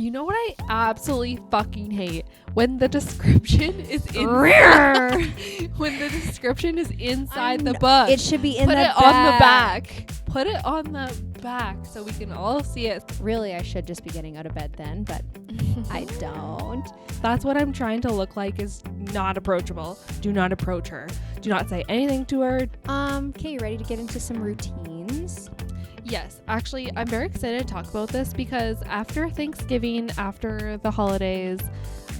You know what I absolutely fucking hate? When the description is inside the book. It should be in Put the it back. on the back. Put it on the back so we can all see it. Really, I should just be getting out of bed then, but I don't. That's what I'm trying to look like, is not approachable. Do not approach her. Do not say anything to her. Okay, you ready to get into some routines? Yes, actually, I'm very excited to talk about this because after Thanksgiving, after the holidays,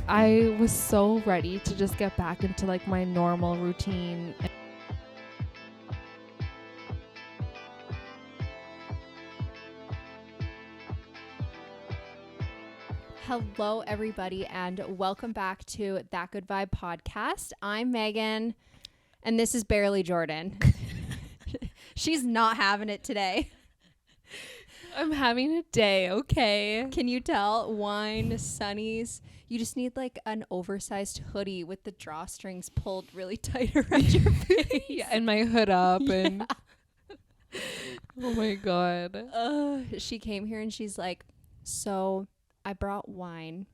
I was so ready to just get back into like my normal routine. Hello, everybody, and welcome back to That Good Vibe podcast. I'm Megan, and this is Barely Jordan. She's not having it today. I'm having a day, okay? Can you tell? Wine, sunnies. You just need like an oversized hoodie with the drawstrings pulled really tight around your face. Yeah, and my hood up and oh my god. She came here and she's like, so I brought wine.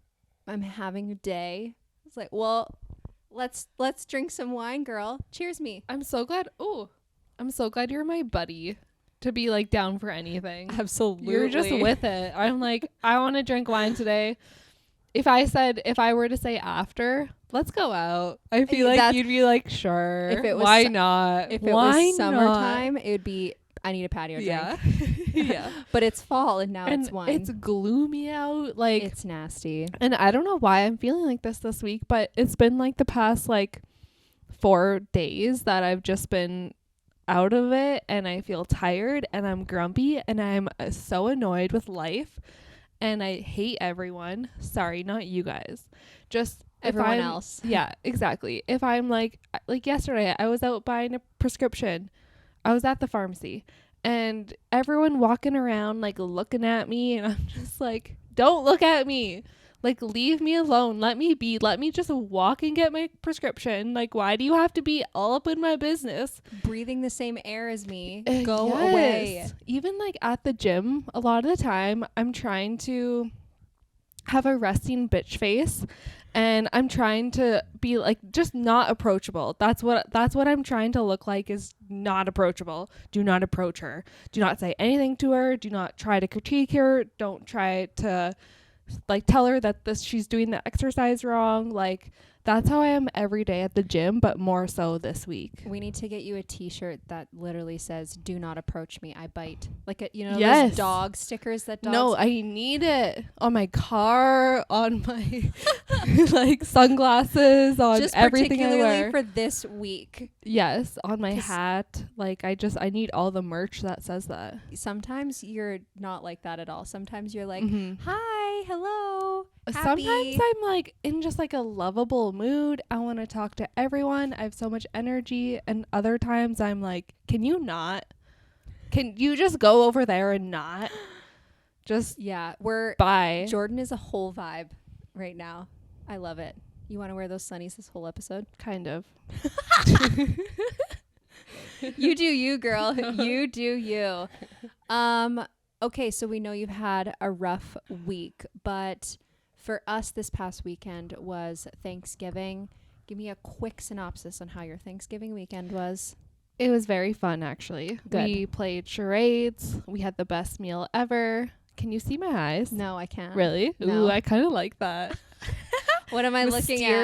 I'm having a day. I was like, well, let's drink some wine, girl. Cheers me. I'm so glad you're my buddy to be like down for anything. Absolutely. You're just with it. I'm like, I want to drink wine today. If I were to say after, let's go out, I feel like you'd be like, sure. If it was why not? If it was summertime, it would be, I need a patio drink. Yeah. Yeah. But it's fall and now it's wine. It's gloomy out. Like, it's nasty. And I don't know why I'm feeling like this week, but it's been like the past like 4 days that I've just been out of it, and I feel tired and I'm grumpy and I'm so annoyed with life and I hate everyone. Sorry, not you guys. Just everyone else. Yeah, exactly. If I'm like yesterday, I was out buying a prescription. I was at the pharmacy and everyone walking around like looking at me, and I'm just like, don't look at me. Like, leave me alone. Let me be. Let me just walk and get my prescription. Like, why do you have to be all up in my business? Breathing the same air as me. Go away. Even like at the gym, a lot of the time, I'm trying to have a resting bitch face. And I'm trying to be like just not approachable. That's what I'm trying to look like, is not approachable. Do not approach her. Do not say anything to her. Do not try to critique her. Don't try to like tell her that she's doing the exercise wrong. Like, that's how I am every day at the gym, but more so this week. We need to get you a t-shirt that literally says, do not approach me, I bite. Like, yes. Those dog stickers that dogs... No, I need it on my car, on my like sunglasses, on just everything I wear. for this week. Yes, on my hat. Like, I need all the merch that says that. Sometimes you're not like that at all. Sometimes you're like, hi, hello, happy. Sometimes I'm like in just like a lovable mood. I want to talk to everyone. I have so much energy. And other times I'm like, can you just go over there and not just bye. Jordan is a whole vibe right now. I love it. You want to wear those sunnies this whole episode? Kind of. You do you, girl. You do you. Okay, so we know you've had a rough week, but for us this past weekend was Thanksgiving. Give me a quick synopsis on how your Thanksgiving weekend was. It was very fun, actually. Good. We played charades. We had the best meal ever. Can you see my eyes? No, I can't. Really? No. Ooh, I kind of like that. What am I looking at?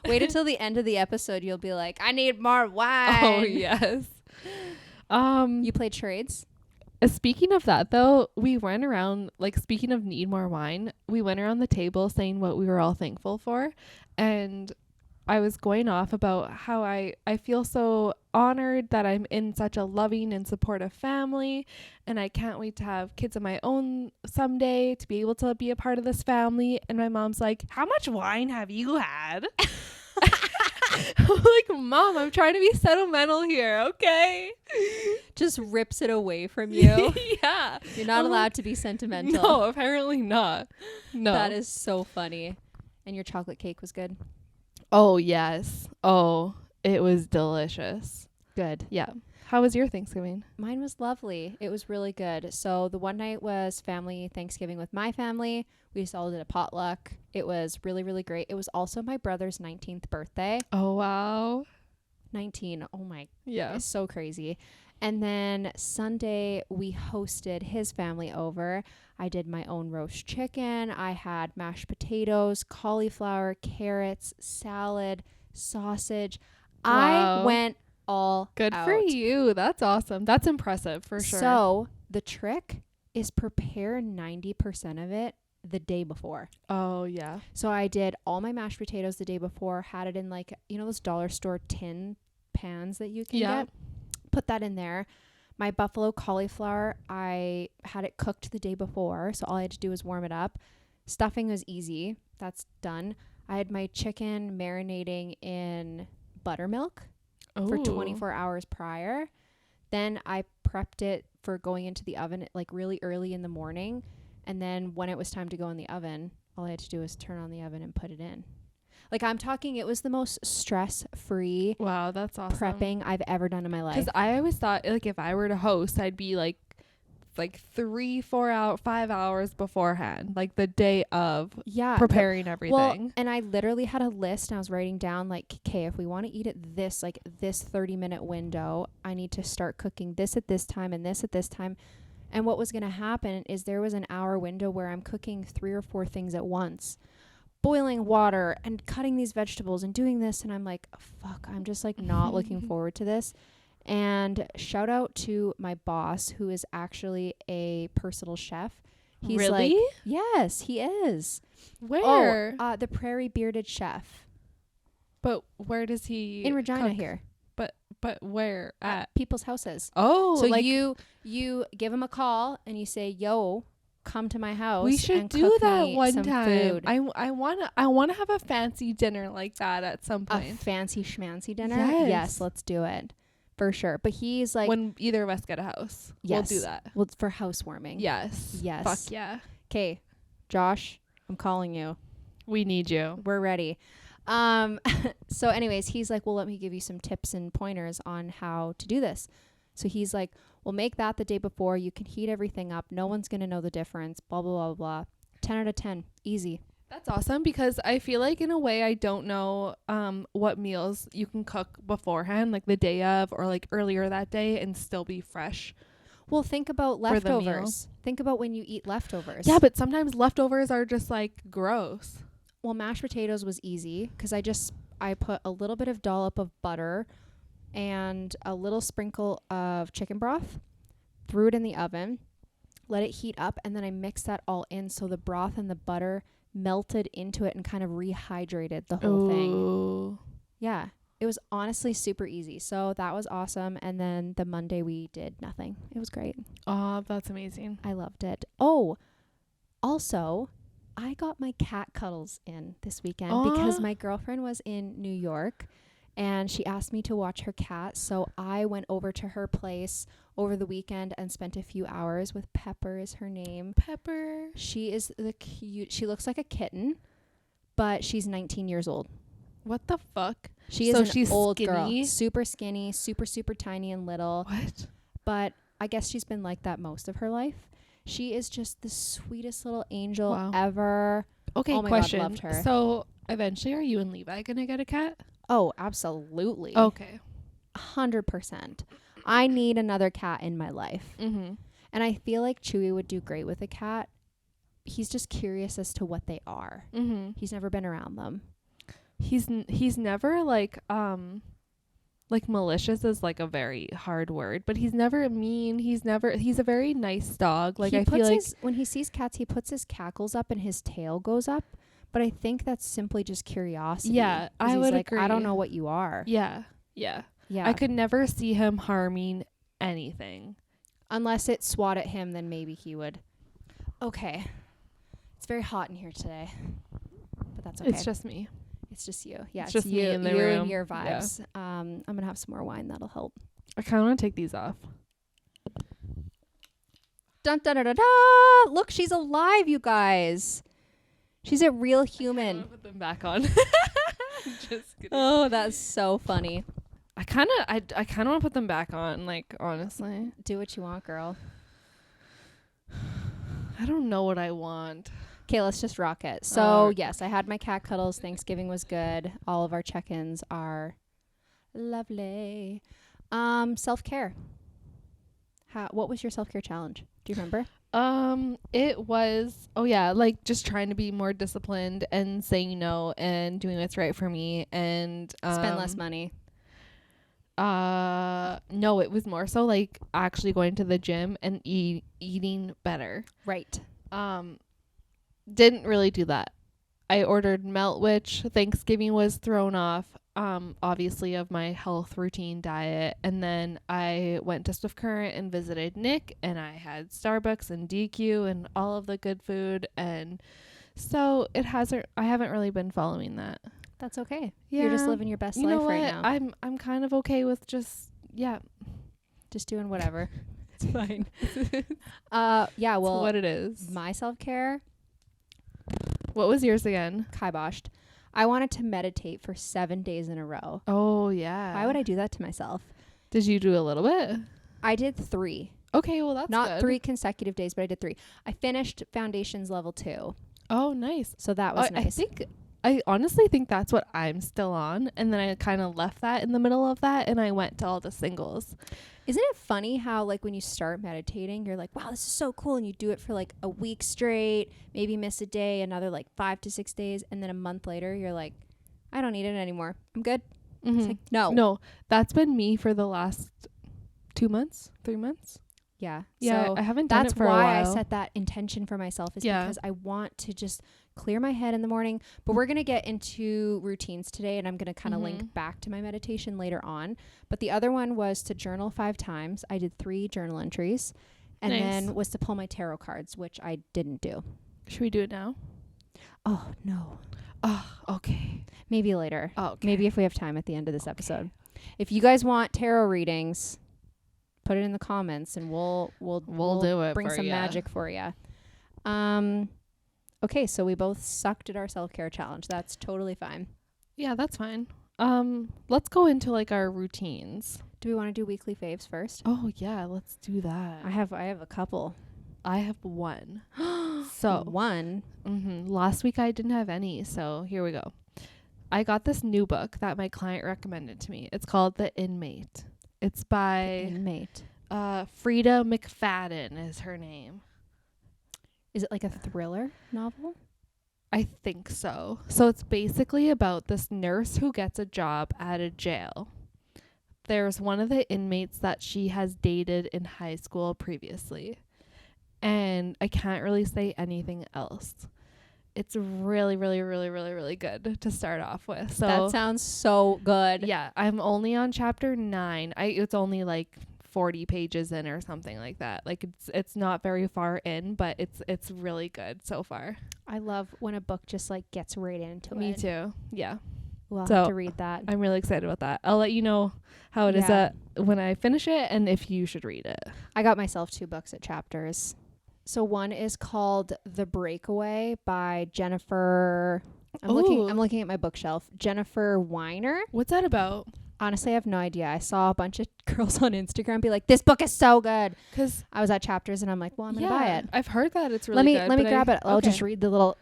Wait until the end of the episode. You'll be like, I need more wine. Oh, yes. You played charades? Speaking of that, though, we went around, like, speaking of need more wine, we went around the table saying what we were all thankful for. And I was going off about how I feel so honored that I'm in such a loving and supportive family. And I can't wait to have kids of my own someday, to be able to be a part of this family. And my mom's like, how much wine have you had? I'm like, Mom, I'm trying to be sentimental here, okay? Just rips it away from you. Yeah. You're not allowed to be sentimental. No, apparently not. No. That is so funny. And your chocolate cake was good? Oh, yes. Oh, it was delicious. Good. Yeah. How was your Thanksgiving? Mine was lovely. It was really good. So the one night was family Thanksgiving with my family. We just all did a potluck. It was really, really great. It was also my brother's 19th birthday. Oh, wow. 19. Oh my, Yeah. it's so crazy. And then Sunday we hosted his family over. I did my own roast chicken. I had mashed potatoes, cauliflower, carrots, salad, sausage. I Wow. went all Good out. for you. That's awesome. That's impressive for sure. So the trick is prepare 90% of it the day before. Oh, yeah. So I did all my mashed potatoes the day before, had it in like, those dollar store tin pans that you can get. Put that in there. My buffalo cauliflower, I had it cooked the day before, so all I had to do was warm it up. Stuffing was easy. That's done. I had my chicken marinating in buttermilk for 24 hours prior. Then I prepped it for going into the oven like really early in the morning. And then when it was time to go in the oven, all I had to do was turn on the oven and put it in. Like, I'm talking, it was the most stress-free Wow, that's awesome. prepping I've ever done in my life. Because I always thought, like, if I were to host, I'd be like 3, 4 out, 5 hours beforehand, like the day of preparing everything. Well, and I literally had a list and I was writing down like, okay, if we want to eat at this 30-minute window, I need to start cooking this at this time and this at this time. And what was going to happen is there was an hour window where I'm cooking 3 or 4 things at once, boiling water and cutting these vegetables and doing this. And I'm like, fuck, I'm just like not looking forward to this. And shout out to my boss, who is actually a personal chef. He's really? Like, yes, he is. Where? Oh, the Prairie Bearded Chef. But where does he in Regina cook? here? But where at? People's houses. Oh, so like you give him a call and you say, "Yo, come to my house." we should and do cook that me one some time. Food. I wanna have a fancy dinner like that at some A point. fancy schmancy dinner. Yes. Let's do it for sure. But he's like, when either of us get a house, yes, we'll do that. Well, for housewarming. Yes. Yes. Fuck yeah. Okay, Josh, I'm calling you. We need you. We're ready. So anyways, he's like, well, let me give you some tips and pointers on how to do this. So he's like, well, make that the day before. You can heat everything up. No one's going to know the difference. Blah, blah, blah, blah. 10 out of 10. Easy. That's awesome, because I feel like in a way I don't know what meals you can cook beforehand, like the day of or like earlier that day, and still be fresh. Well, think about For the meal. leftovers. Think about when you eat leftovers. Yeah, but sometimes leftovers are just like gross. Well, mashed potatoes was easy because I put a little bit of dollop of butter and a little sprinkle of chicken broth, threw it in the oven, let it heat up, and then I mixed that all in so the broth and the butter melted into it and kind of rehydrated the whole thing. Yeah, it was honestly super easy. So that was awesome. And then the Monday we did nothing. It was great. Oh, that's amazing. I loved it. Oh, also, I got my cat cuddles in this weekend because my girlfriend was in New York and she asked me to watch her cat. So I went over to her place over the weekend and spent a few hours with Pepper is her name. Pepper. She is she looks like a kitten, but she's 19 years old. What the fuck? She is she's an old skinny? girl. Super skinny, super, super tiny and little. What? But I guess she's been like that most of her life. She is just the sweetest little angel ever. Okay, oh my question. God, loved her. So eventually, are you and Levi gonna get a cat? Oh, absolutely. Okay. 100%. I need another cat in my life. Mm-hmm. And I feel like Chewy would do great with a cat. He's just curious as to what they are. Mm-hmm. He's never been around them. He's never like malicious is like a very hard word, but he's never mean. He's a very nice dog. Like I feel like when he sees cats, he puts his cackles up and his tail goes up. But I think that's simply just curiosity. Yeah, I would agree. I don't know what you are. Yeah. I could never see him harming anything. Unless it swat at him, then maybe he would. Okay. It's very hot in here today. But that's okay. It's just me. It's just you. Yeah, it's just you, me in the you room. and your vibes. Yeah. I'm going to have some more wine. That'll help. I kind of want to take these off. Dun, dun, dun, dun, dun. Look, she's alive, you guys. She's a real human. I put them back on. Just kidding. Oh, that's so funny. I kind of want to put them back on, like, honestly. Do what you want, girl. I don't know what I want. Okay, let's just rock it. So, yes, I had my cat cuddles. Thanksgiving was good. All of our check-ins are lovely. Self-care. What was your self-care challenge? Do you remember? It was, like just trying to be more disciplined and saying no and doing what's right for me and Spend less money. No, it was more so like actually going to the gym and eating better. Right. Didn't really do that. I ordered Melt Witch. Thanksgiving was thrown off, obviously, of my health routine diet. And then I went to Swift Current and visited Nick, and I had Starbucks and DQ and all of the good food. And so I haven't really been following that. That's okay. Yeah. You're just living your best life right now. I'm kind of okay with just doing whatever. It's fine. Well, it's what it is. My self-care, what was yours again? kiboshed. I wanted to meditate for 7 days in a row. Oh, yeah. Why would I do that to myself? Did you do a little bit? I did 3. Okay, well, that's not good. 3 consecutive days, but I did 3. I finished Foundations level 2. Oh, nice. So that was nice. I honestly think that's what I'm still on. And then I kind of left that in the middle of that and I went to all the singles. Isn't it funny how, like, when you start meditating, you're like, wow, this is so cool. And you do it for like a week straight, maybe miss a day, another like 5 to 6 days. And then a month later, you're like, I don't need it anymore. I'm good. Mm-hmm. It's like, no, that's been me for the last 2 months, 3 months. Yeah. Yeah. So I haven't done it for a while. That's why I set that intention for myself is because I want to just clear my head in the morning. But we're going to get into routines today and I'm going to kind of link back to my meditation later on. But the other one was to journal 5 times. I did 3 journal entries and then was to pull my tarot cards, which I didn't do. Should we do it now? Oh, no. Oh, okay. Maybe later. Oh, okay. Maybe if we have time at the end of this episode. If you guys want tarot readings, put it in the comments and we'll do it. Bring some magic for you. Okay, so we both sucked at our self-care challenge. That's totally fine. Yeah, that's fine. Let's go into like our routines. Do we want to do weekly faves first? Oh yeah, let's do that. I have a couple. I have one. So one. Last week I didn't have any, so here we go. I got this new book that my client recommended to me. It's called The Inmate. It's by Frida McFadden is her name. Is it like a thriller novel? I think so. So it's basically about this nurse who gets a job at a jail. There's one of the inmates that she has dated in high school previously. And I can't really say anything else. It's really, really, really, really, really good to start off with. So that sounds so good. Yeah, I'm only on chapter 9. It's only like 40 pages in or something like that. Like it's not very far in, but it's really good so far. I love when a book just like gets right into it. Me too. Yeah. We'll have to read that. I'm really excited about that. I'll let you know how it is when I finish it and if you should read it. I got myself 2 books at Chapters. So one is called The Breakaway by Jennifer. I'm looking at my bookshelf. Jennifer Weiner. What's that about? Honestly, I have no idea. I saw a bunch of girls on Instagram be like, "This book is so good." Because I was at Chapters and I'm like, "Well, I'm gonna buy it." I've heard that it's really good. Let me grab it. I'll just read the little.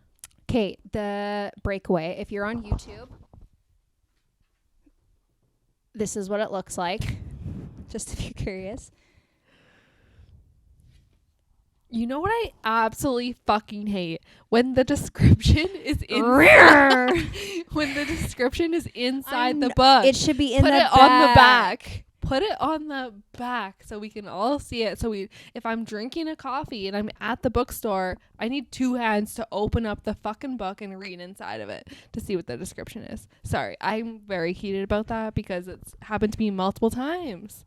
Okay, The Breakaway. If you're on YouTube, this is what it looks like. Just if you're curious. You know what I absolutely fucking hate? When the description is inside the book. It should be in Put the it back. on the back. Put it on the back so we can all see it. So if I'm drinking a coffee and I'm at the bookstore, I need 2 hands to open up the fucking book and read inside of it to see what the description is. Sorry, I'm very heated about that because it's happened to me multiple times.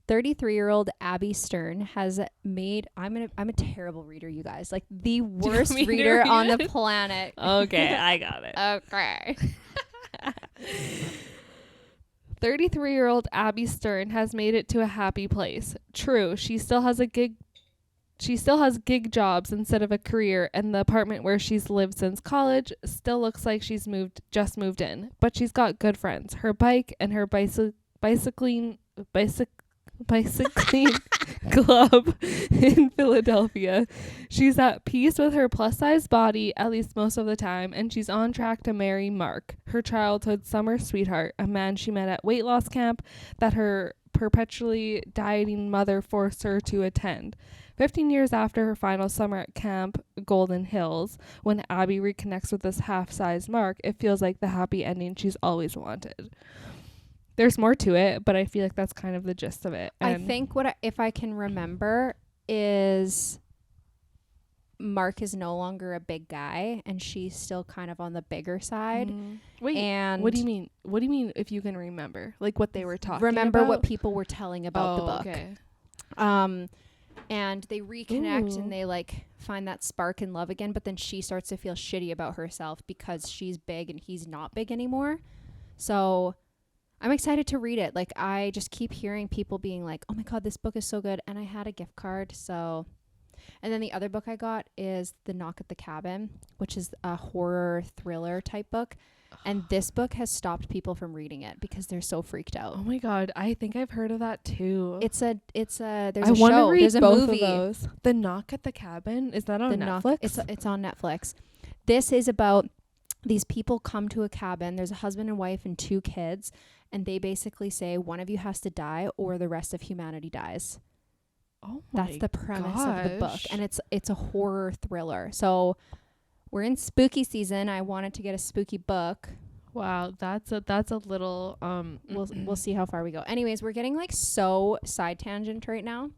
33-year-old Abby Stern has made I'm a terrible reader, you guys. Like the worst reader on the planet. Okay, I got it. Okay. 33-year-old Abby Stern has made it to a happy place. True, she still has a gig she still has gig jobs instead of a career, and the apartment where she's lived since college still looks like she's just moved in. But she's got good friends. Her bike and her bicycling club in Philadelphia. She's at peace with her plus size body, at least most of the time, and she's on track to marry Mark, her childhood summer sweetheart, a man she met at weight loss camp that her perpetually dieting mother forced her to attend. 15 years after her final summer at Camp Golden Hills, when Abby reconnects with this half-sized Mark, it feels like the happy ending she's always wanted. There's more to it, but I feel like that's kind of the gist of it. I think if I can remember, is Mark is no longer a big guy, and she's still kind of on the bigger side. Wait, and what do you mean? What do you mean if you can remember? Like what they were talking about? What people were telling about the book. Okay. And they reconnect and they like find that spark and love again, but then she starts to feel shitty about herself because she's big and he's not big anymore. So I'm excited to read it. Like, I just keep hearing people being like, oh my God, this book is so good. And I had a gift card. So, and then the other book I got is The Knock at the Cabin, which is a horror thriller type book. And this book has stopped people from reading it because they're so freaked out. Oh my God. I think I've heard of that too. There's a show. Read there's a both movie. Of those. The Knock at the Cabin. Is that on Netflix? It's on Netflix. This is about these people come to a cabin. There's a husband and wife and 2 kids. And they basically say one of you has to die or the rest of humanity dies. Oh my That's the premise of the book. And it's a horror thriller. So we're in spooky season. I wanted to get a spooky book. Wow, that's a little we'll see how far we go. Anyways, we're getting like so side tangent right now.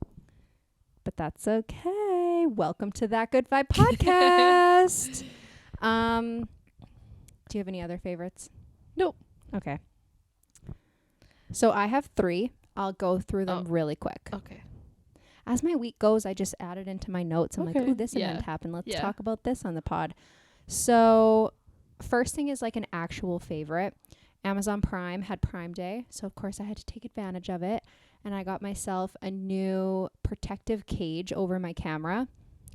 But that's okay. Welcome to That Good Vibe podcast. Do you have any other favorites? Nope. Okay. So I have 3. I'll go through them really quick. Okay. As my week goes, I just add it into my notes. I'm like, ooh, this event happened. Let's talk about this on the pod. So first thing is like an actual favorite. Amazon Prime had Prime Day. So, of course, I had to take advantage of it. And I got myself a new protective cage over my camera.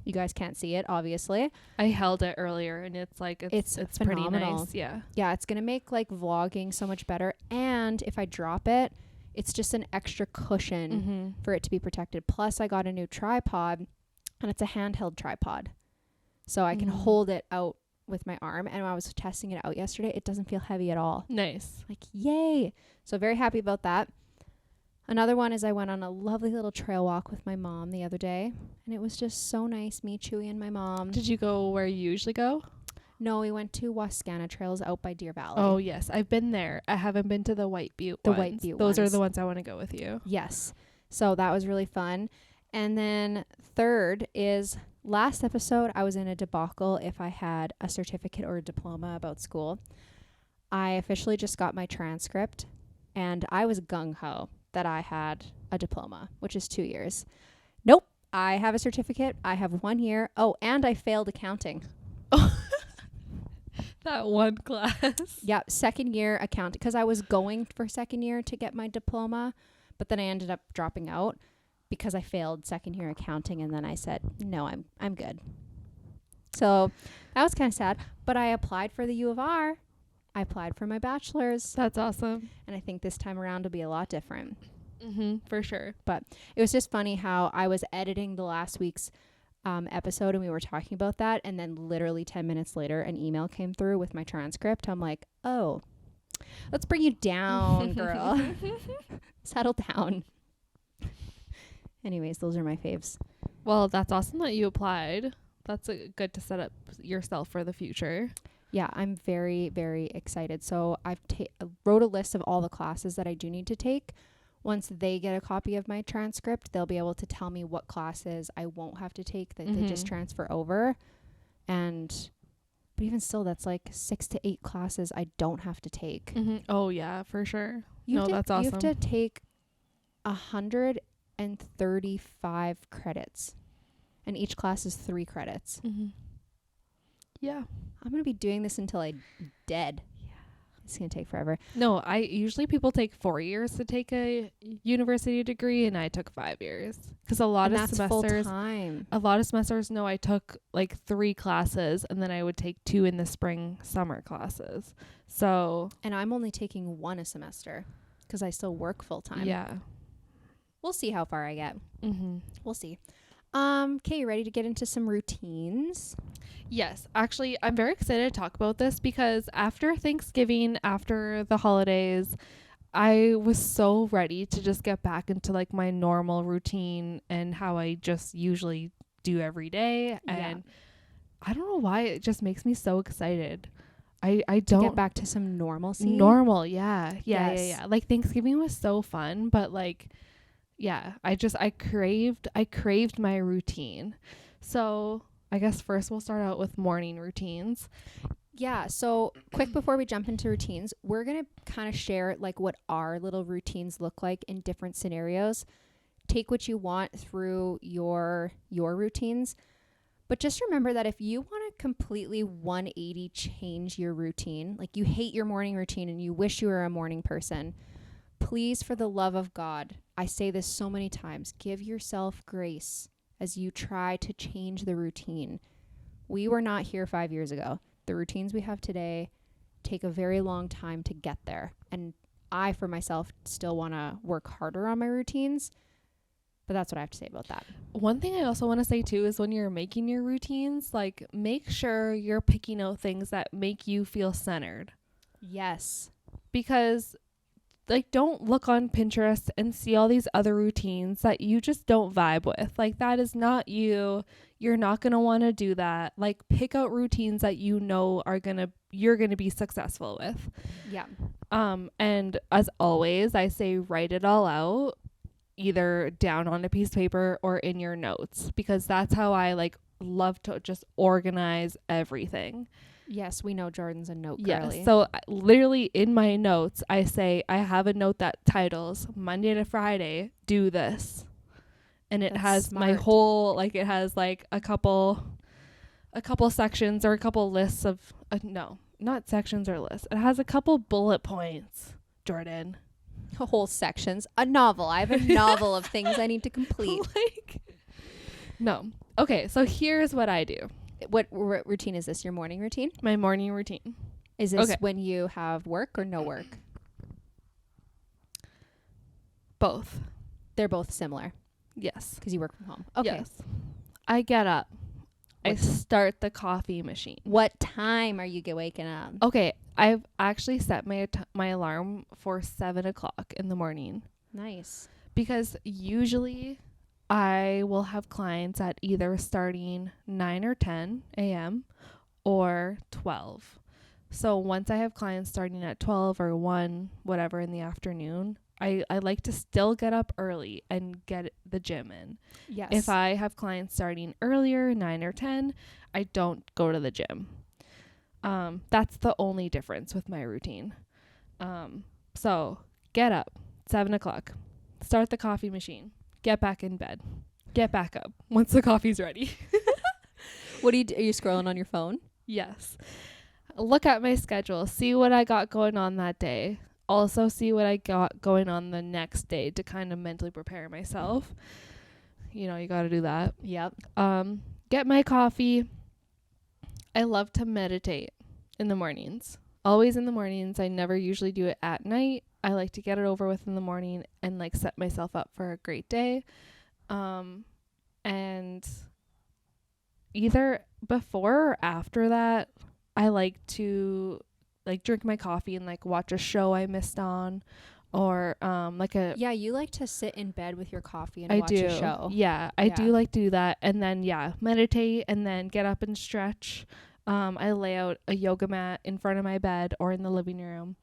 You guys can't see it, obviously. I held it earlier, and it's like it's pretty nice. Yeah. Yeah, it's going to make like vlogging so much better. And if I drop it, it's just an extra cushion for it to be protected. Plus, I got a new tripod, and it's a handheld tripod. So I can hold it out with my arm. And when I was testing it out yesterday, it doesn't feel heavy at all. Nice. Like, yay. So very happy about that. Another one is I went on a lovely little trail walk with my mom the other day. And it was just so nice, me, Chewy, and my mom. Did you go where you usually go? No, we went to Wascana Trails out by Deer Valley. Oh, yes. I've been there. I haven't been to the White Butte ones. White Butte Those ones. are the ones I want to go with you. Yes. So that was really fun. And then third is last episode, I was in a debacle if I had a certificate or a diploma about school. I officially just got my transcript, and I was gung-ho that I had a diploma, which is 2 years. Nope. I have a certificate. I have 1 year. Oh, and I failed accounting. That one class. Yeah, second year accounting, because I was going for second year to get my diploma, but then I ended up dropping out because I failed second year accounting, and then I said, no, I'm good. So that was kind of sad, but I applied for the U of R. I applied for my bachelor's. That's awesome. And I think this time around will be a lot different. For sure. But it was just funny how I was editing the last week's episode and we were talking about that, and then literally 10 minutes later an email came through with my transcript. I'm like, oh, let's bring you down, girl. Settle down. Anyways, those are my faves. Well, that's awesome that you applied. That's good to set up yourself for the future. Yeah, I'm very, very excited. So I've wrote a list of all the classes that I do need to take. Once they get a copy of my transcript, they'll be able to tell me what classes I won't have to take that they just transfer over. But even still, that's like 6 to 8 classes I don't have to take. Oh, yeah, for sure. You That's awesome. have to take 135 credits, and each class is 3 credits. Yeah. I'm going to be doing this until I'm dead. Yeah. It's going to take forever. No, I usually people take 4 years to take a university degree, and I took 5 years because And that's full time. a lot of semesters, no, I took like 3 classes, and then I would take 2 in the spring summer classes. So And I'm only taking 1 a semester because I still work full time. yeah. We'll see how far I get. Mm-hmm. We'll see. Okay, you ready to get into some routines? Yes, actually, I'm very excited to talk about this because after Thanksgiving, after the holidays, I was so ready to just get back into like my normal routine and how I just usually do every day. And I don't know why it just makes me so excited. I To don't get back to some normalcy. normal. Yeah. Yes. Yeah. Like Thanksgiving was so fun, but like, yeah, I craved my routine. So I guess first we'll start out with morning routines. Yeah, so quick before we jump into routines, we're going to kind of share like what our little routines look like in different scenarios. Take what you want through your routines. But just remember that if you want to completely 180 change your routine, like you hate your morning routine and you wish you were a morning person, please, for the love of God, I say this so many times, give yourself grace as you try to change the routine. We were not here 5 years ago. The routines we have today take a very long time to get there. And I, for myself, still want to work harder on my routines. But that's what I have to say about that. One thing I also want to say too is when you're making your routines, like make sure you're picking out things that make you feel centered. Yes. Because like don't look on Pinterest and see all these other routines that you just don't vibe with. Like that is not you. You're not going to want to do that. Like pick out routines that you know you're going to be successful with. Yeah. And as always, I say write it all out either down on a piece of paper or in your notes because that's how I like love to just organize everything. Yes, we know Jordan's a note girly. Yes. So literally in my notes, I say I have a note that titles Monday to Friday, do this. And it That's has my smart. whole, like it has like a couple sections or a couple lists of, no, not sections or lists. It has a couple bullet points, Jordan. Whole sections. A novel. I have a novel of things I need to complete. Like, no. Okay. So here's what I do. What routine is this? Your morning routine? My morning routine. Is this Okay. when you have work or no work? Both. They're both similar Yes. because you work from home. Okay. Yes. I get up. I What time? start the coffee machine. What time are you waking up? Okay, I've actually set my alarm for 7:00 in the morning Nice. because usually I will have clients at either starting 9 or 10 a.m. or 12. So once I have clients starting at 12 or 1, whatever in the afternoon, I like to still get up early and get the gym in. Yes. If I have clients starting earlier, 9 or 10, I don't go to the gym. That's the only difference with my routine. So get up, 7:00, start the coffee machine, get back in bed, get back up once the coffee's ready. What do you do? Are you scrolling on your phone? Yes. Look at my schedule, see what I got going on that day. Also see what I got going on the next day to kind of mentally prepare myself. You know, you got to do that. Yep. Get my coffee. I love to meditate in the mornings. Always in the mornings. I never usually do it at night. I like to get it over with in the morning and like set myself up for a great day. And either before or after that, I like to like drink my coffee and like watch a show I missed on or like a Yeah, you like to sit in bed with your coffee and I watch do. a show. Yeah, I Yeah. do like to do that. And then, meditate and then get up and stretch. I lay out a yoga mat in front of my bed or in the living room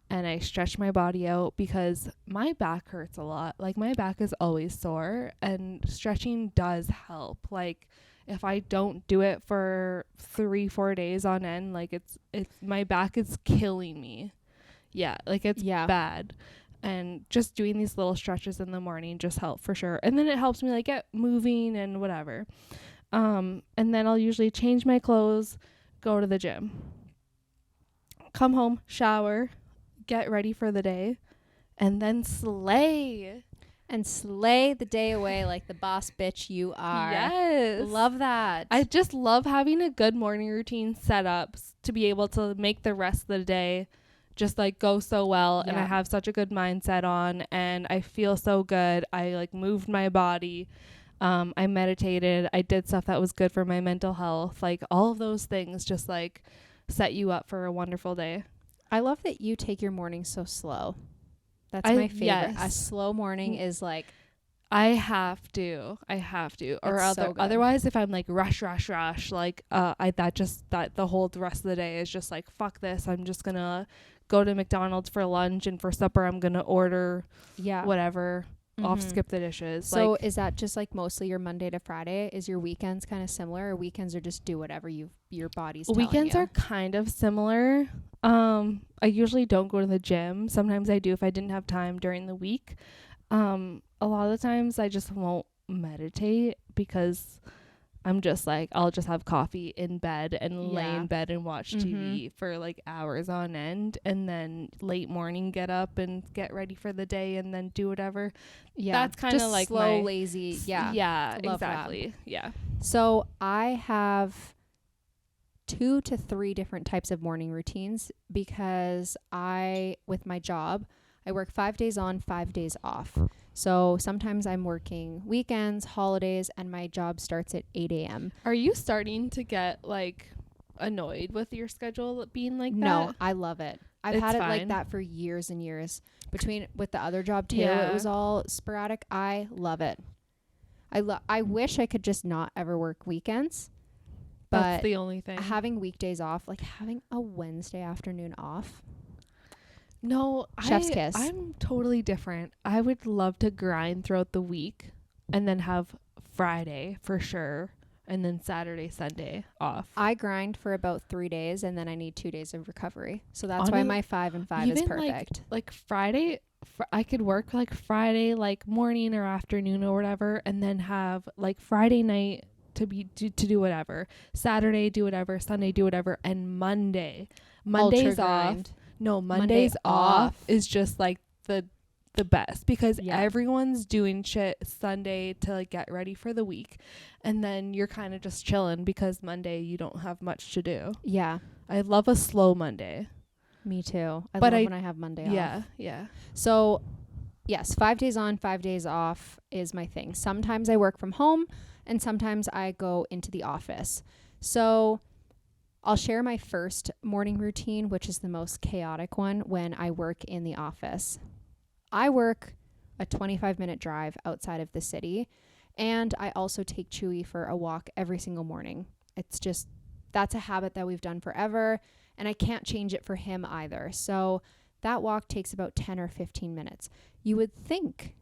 and I stretch my body out because my back hurts a lot. Like my back is always sore and stretching does help. Like if I don't do it for 3-4 days on end, like it's my back is killing me. Yeah, like it's bad. And just doing these little stretches in the morning just help for sure. And then it helps me like get moving and whatever. And then I'll usually change my clothes, go to the gym. come home, shower, get ready for the day, and then slay. And slay the day away like the boss bitch you are. Yes. Love that. I just love having a good morning routine set up to be able to make the rest of the day just like go so well. And I have such a good mindset on, and I feel so good. I like moved my body. I meditated. I did stuff that was good for my mental health. Like all of those things just like set you up for a wonderful day. I love that you take your morning so slow. That's my favorite. Yes. A slow morning is like, I have to. Or otherwise, if I'm like rush, like that the whole rest of the day is just like, fuck this. I'm just gonna go to McDonald's for lunch, and for supper I'm gonna order whatever. I'll skip the dishes. So is that just like mostly your Monday to Friday? Is your weekends kind of similar, or weekends are just do whatever your body's telling weekends you? are kind of similar. I usually don't go to the gym. Sometimes I do if I didn't have time during the week. A lot of the times I just won't meditate because I'm just like, I'll just have coffee in bed and lay in bed and watch TV for like hours on end, and then late morning get up and get ready for the day and then do whatever. Yeah. That's kind of like slow, lazy. Yeah. Yeah, Love exactly. That. Yeah. So I have 2 to 3 different types of morning routines because with my job, I work 5 days on, 5 days off. So sometimes I'm working weekends, holidays, and my job starts at 8 a.m. Are you starting to get like annoyed with your schedule being like that? No, I love it. I've had it like fine. that for years and years. With the other job too, it was all sporadic. I love it. I wish I could just not ever work weekends. But that's the only thing. Having weekdays off, like having a Wednesday afternoon off. No, chef's kiss. I'm totally different. I would love to grind throughout the week and then have Friday for sure, and then Saturday, Sunday off. I grind for about 3 days, and then I need 2 days of recovery. So that's why my 5 and 5 is perfect. Like Friday, I could work like Friday, like morning or afternoon or whatever, and then have like Friday night to do whatever. Saturday do whatever. Sunday do whatever, and Monday's off. No, Mondays off is just like the best because everyone's doing shit Sunday to like get ready for the week, and then you're kind of just chilling because Monday you don't have much to do. Yeah, I love a slow Monday. Me too. I love when I have Monday off. Yeah. So yes, 5 days on, 5 days off is my thing. Sometimes I work from home, and sometimes I go into the office. So I'll share my first morning routine, which is the most chaotic one, when I work in the office. I work a 25-minute drive outside of the city, and I also take Chewy for a walk every single morning. That's a habit that we've done forever, and I can't change it for him either. So that walk takes about 10 or 15 minutes. You would think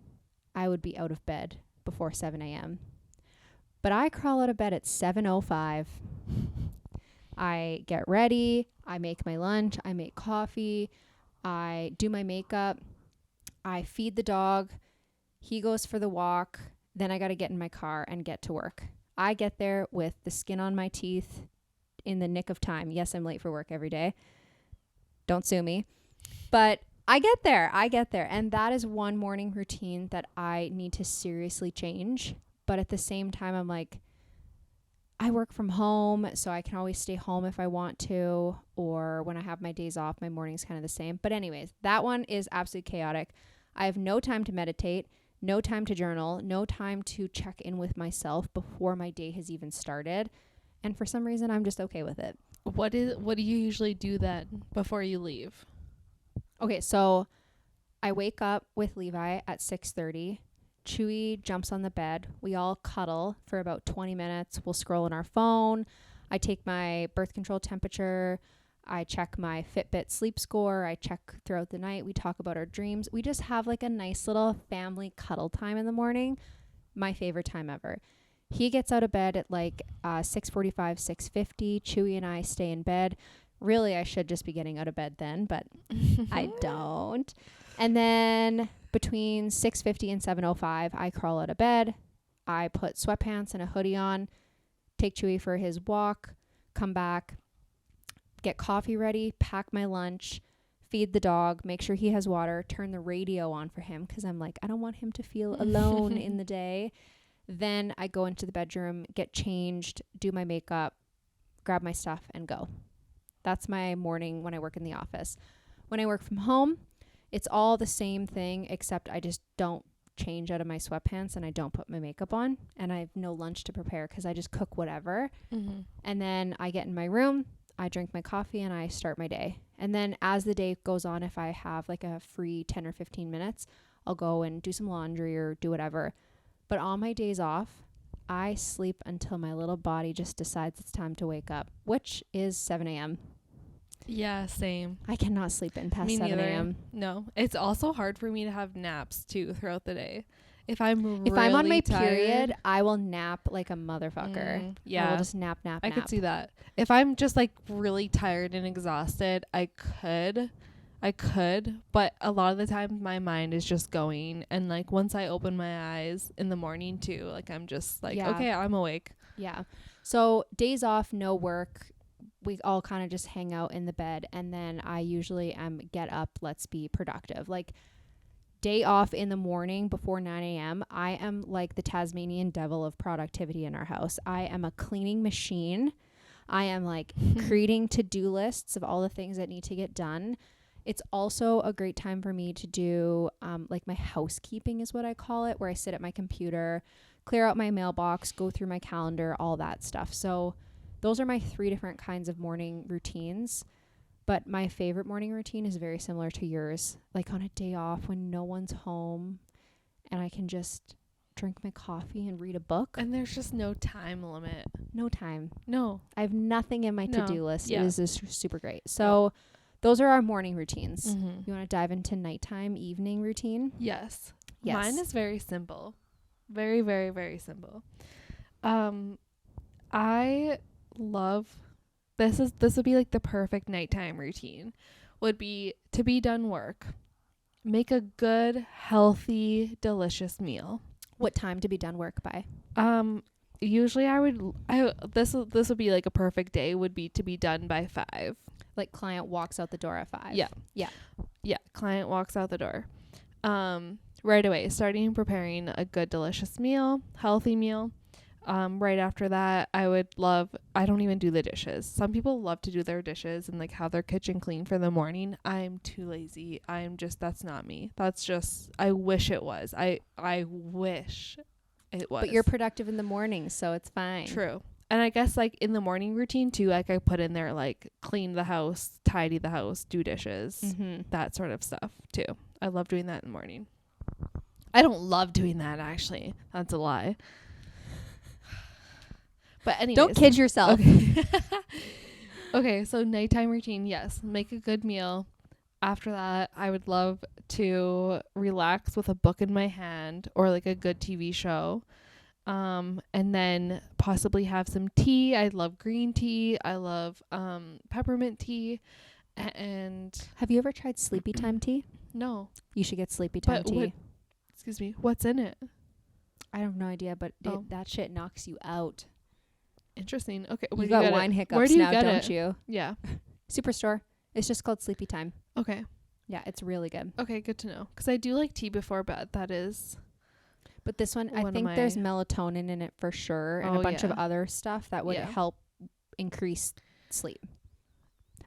I would be out of bed before 7 a.m., but I crawl out of bed at 7:05. I get ready, I make my lunch, I make coffee, I do my makeup, I feed the dog, he goes for the walk, then I got to get in my car and get to work. I get there with the skin on my teeth in the nick of time. Yes, I'm late for work every day. Don't sue me. But I get there. And that is one morning routine that I need to seriously change. But at the same time, I'm like, I work from home, so I can always stay home if I want to, or when I have my days off, my morning's kind of the same. But anyways, that one is absolutely chaotic. I have no time to meditate, no time to journal, no time to check in with myself before my day has even started. And for some reason, I'm just okay with it. What do you usually do then before you leave? Okay, so I wake up with Levi at 6:30. Chewy jumps on the bed. We all cuddle for about 20 minutes. We'll scroll on our phone. I take my birth control temperature. I check my Fitbit sleep score. I check throughout the night. We talk about our dreams. We just have like a nice little family cuddle time in the morning. My favorite time ever. He gets out of bed at like 6:45, 6:50. Chewy and I stay in bed. Really, I should just be getting out of bed then, but I don't. And then between 6:50 and 7:05, I crawl out of bed. I put sweatpants and a hoodie on, take Chewy for his walk, come back. get coffee ready, pack my lunch, feed the dog, make sure he has water, turn the radio on for him because I'm like, I don't want him to feel alone in the day. Then I go into the bedroom, get changed, do my makeup, grab my stuff, and go. That's my morning when I work in the office. When I work from home, it's all the same thing, except I just don't change out of my sweatpants and I don't put my makeup on, and I have no lunch to prepare because I just cook whatever. And then I get in my room, I drink my coffee, and I start my day. And then as the day goes on, if I have like a free 10 or 15 minutes, I'll go and do some laundry or do whatever. But on my days off, I sleep until my little body just decides it's time to wake up, which is 7 a.m. Yeah, same. I cannot sleep in past Me 7 neither. a.m. No, it's also hard for me to have naps too throughout the day. If I'm on my tired, period, I will nap like a motherfucker. Yeah, I will just nap. I could see that. If I'm just like really tired and exhausted, I could, but a lot of the time my mind is just going, and like once I open my eyes in the morning too, like I'm just like, okay, I'm awake. Yeah. So days off, no work. We all kind of just hang out in the bed, and then I usually get up, let's be productive. Like day off in the morning before 9 a.m., I am like the Tasmanian devil of productivity in our house. I am a cleaning machine. I am like creating to-do lists of all the things that need to get done. It's also a great time for me to do like my housekeeping is what I call it, where I sit at my computer, clear out my mailbox, go through my calendar, all that stuff. So those are my 3 different kinds of morning routines. But my favorite morning routine is very similar to yours. Like on a day off when no one's home and I can just drink my coffee and read a book. And there's just no time limit. No time. No. I have nothing in my to-do list. Yeah. It is just super great. So those are our morning routines. Mm-hmm. You want to dive into nighttime, evening routine? Yes. Yes. Mine is very simple. Very, very, very simple. I love this would be like the perfect nighttime routine. Would be to be done work. Make a good, healthy, delicious meal. What time to be done work by? Usually this would be like a perfect day would be to be done by 5. Like client walks out the door at 5. Yeah, client walks out the door. Right away, starting preparing a good, delicious meal, healthy meal. Right after that, I don't even do the dishes. Some people love to do their dishes and like have their kitchen clean for the morning. I'm too lazy. That's not me. I wish it was. I wish it was. But you're productive in the morning, so it's fine. True. And I guess like in the morning routine too, like I put in there like clean the house, tidy the house, do dishes, that sort of stuff too. I love doing that in the morning. I don't love doing that actually. That's a lie. But anyways. Don't kid yourself. Okay. Okay, so nighttime routine, yes. Make a good meal. After that, I would love to relax with a book in my hand or like a good TV show. And then possibly have some tea. I love green tea. I love peppermint tea. And have you ever tried sleepy time tea? No. You should get sleepy time tea. Excuse me. What's in it? I have no idea, but that shit knocks you out. Interesting. Okay. You got wine hiccups now, don't you? Yeah. Superstore. It's just called sleepy time. Okay. Yeah, it's really good. Okay, good to know. Because I do like tea before bed. That is. But this one, I think there's melatonin in it for sure, and a bunch of other stuff that would help increase sleep.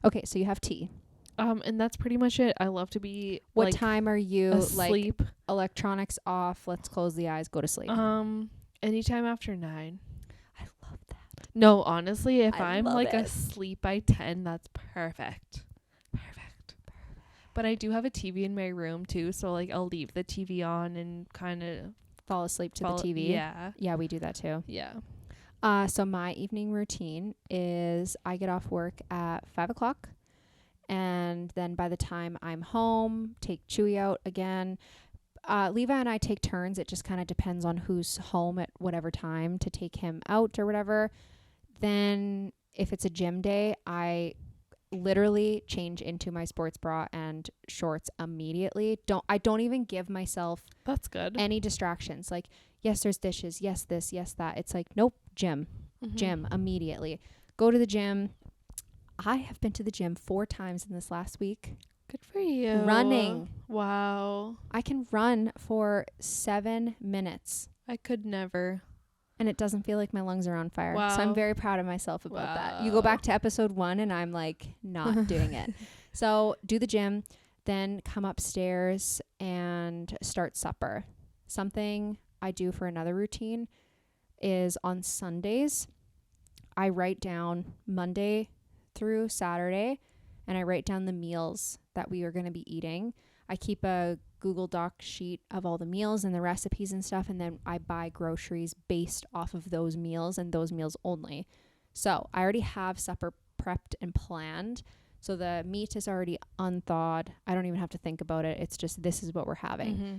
Okay, so you have tea. And that's pretty much it. I love to be What time are you asleep? Like electronics off, let's close the eyes, go to sleep. Anytime after 9. I love that. No, honestly, if I'm like asleep by 10, that's perfect. But I do have a TV in my room too, so like I'll leave the TV on and kind of fall asleep to the TV. Yeah. Yeah, we do that too. Yeah. So my evening routine is I get off work at 5:00. And then by the time I'm home, take Chewy out again. Levi and I take turns. It just kind of depends on who's home at whatever time to take him out or whatever. Then if it's a gym day, I literally change into my sports bra and shorts immediately. I don't even give myself that's good any distractions. Like, yes, there's dishes. Yes, this, yes, that. It's like, nope, gym immediately. Go to the gym. I have been to the gym 4 times in this last week. Good for you. Running. Wow. I can run for 7 minutes. I could never. And it doesn't feel like my lungs are on fire. Wow. So I'm very proud of myself about that. You go Wow. back to episode 1 and I'm like not doing it. So do the gym, then come upstairs and start supper. Something I do for another routine is on Sundays, I write down Monday through Saturday and I write down the meals that we are going to be eating. I keep a Google Doc sheet of all the meals and the recipes and stuff, and then I buy groceries based off of those meals and those meals only. So I already have supper prepped and planned. So the meat is already unthawed. I don't even have to think about it. It's just, this is what we're having. Mm-hmm.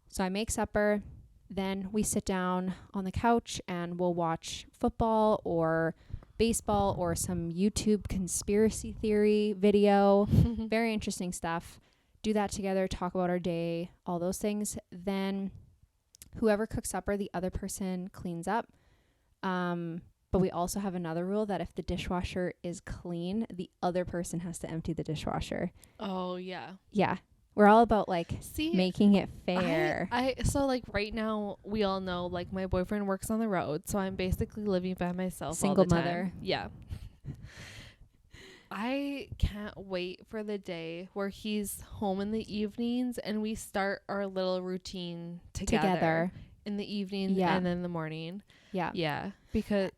So I make supper, then we sit down on the couch and we'll watch football or baseball or some YouTube conspiracy theory video. Very interesting stuff. Do that together, talk about our day, all those things. Then whoever cooks supper, the other person cleans up. But we also have another rule that if the dishwasher is clean, the other person has to empty the dishwasher. Oh, yeah. Yeah. We're all about like See, making it fair. So like right now we all know like my boyfriend works on the road, so I'm basically living by myself Single all the mother. time. Yeah. I can't wait for the day where he's home in the evenings and we start our little routine together. In the evening and then the morning. Yeah. Yeah. Because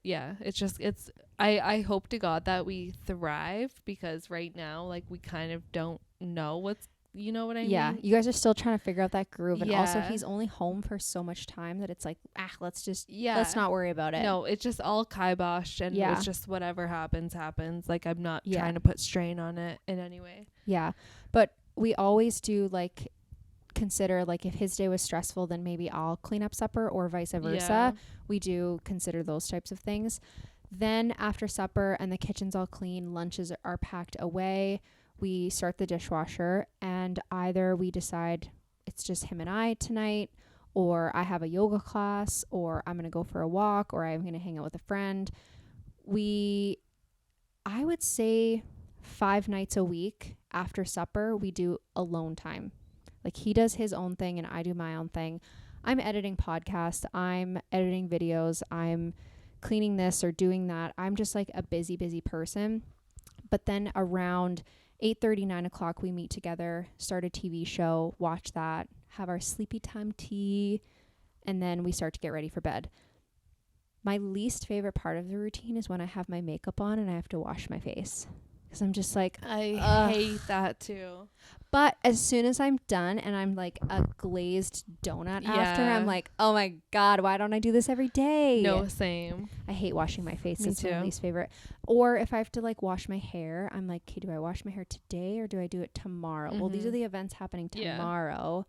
I hope to God that we thrive, because right now like we kind of don't know what's, you know what I mean? Yeah. You guys are still trying to figure out that groove. And also Yeah. he's only home for so much time that it's like, let's Yeah. not worry about it. No, it's just all kibosh and Yeah. it's just whatever happens. Like I'm not Yeah. trying to put strain on it in any way. Yeah. But we always do like consider like if his day was stressful, then maybe I'll clean up supper or vice versa. Yeah. We do consider those types of things. Then after supper and the kitchen's all clean, lunches are packed away, we start the dishwasher and either we decide it's just him and I tonight, or I have a yoga class, or I'm going to go for a walk, or I'm going to hang out with a friend. I would say 5 nights a week after supper, we do alone time. Like he does his own thing and I do my own thing. I'm editing podcasts. I'm editing videos. I'm cleaning this or doing that. I'm just like a busy person. But then around 8:30, 9 o'clock, we meet together, start a TV show, watch that, have our sleepy time tea, and then we start to get ready for bed. My least favorite part of the routine is when I have my makeup on and I have to wash my face. Because I'm just like, I hate that too. But as soon as I'm done and I'm like a glazed donut after, Yeah. I'm like, oh my God, why don't I do this every day? No, same. I hate washing my face. Me That's my too. least favorite. Or if I have to like wash my hair, I'm like, okay, do I wash my hair today or do I do it tomorrow? Well, these are the events happening tomorrow.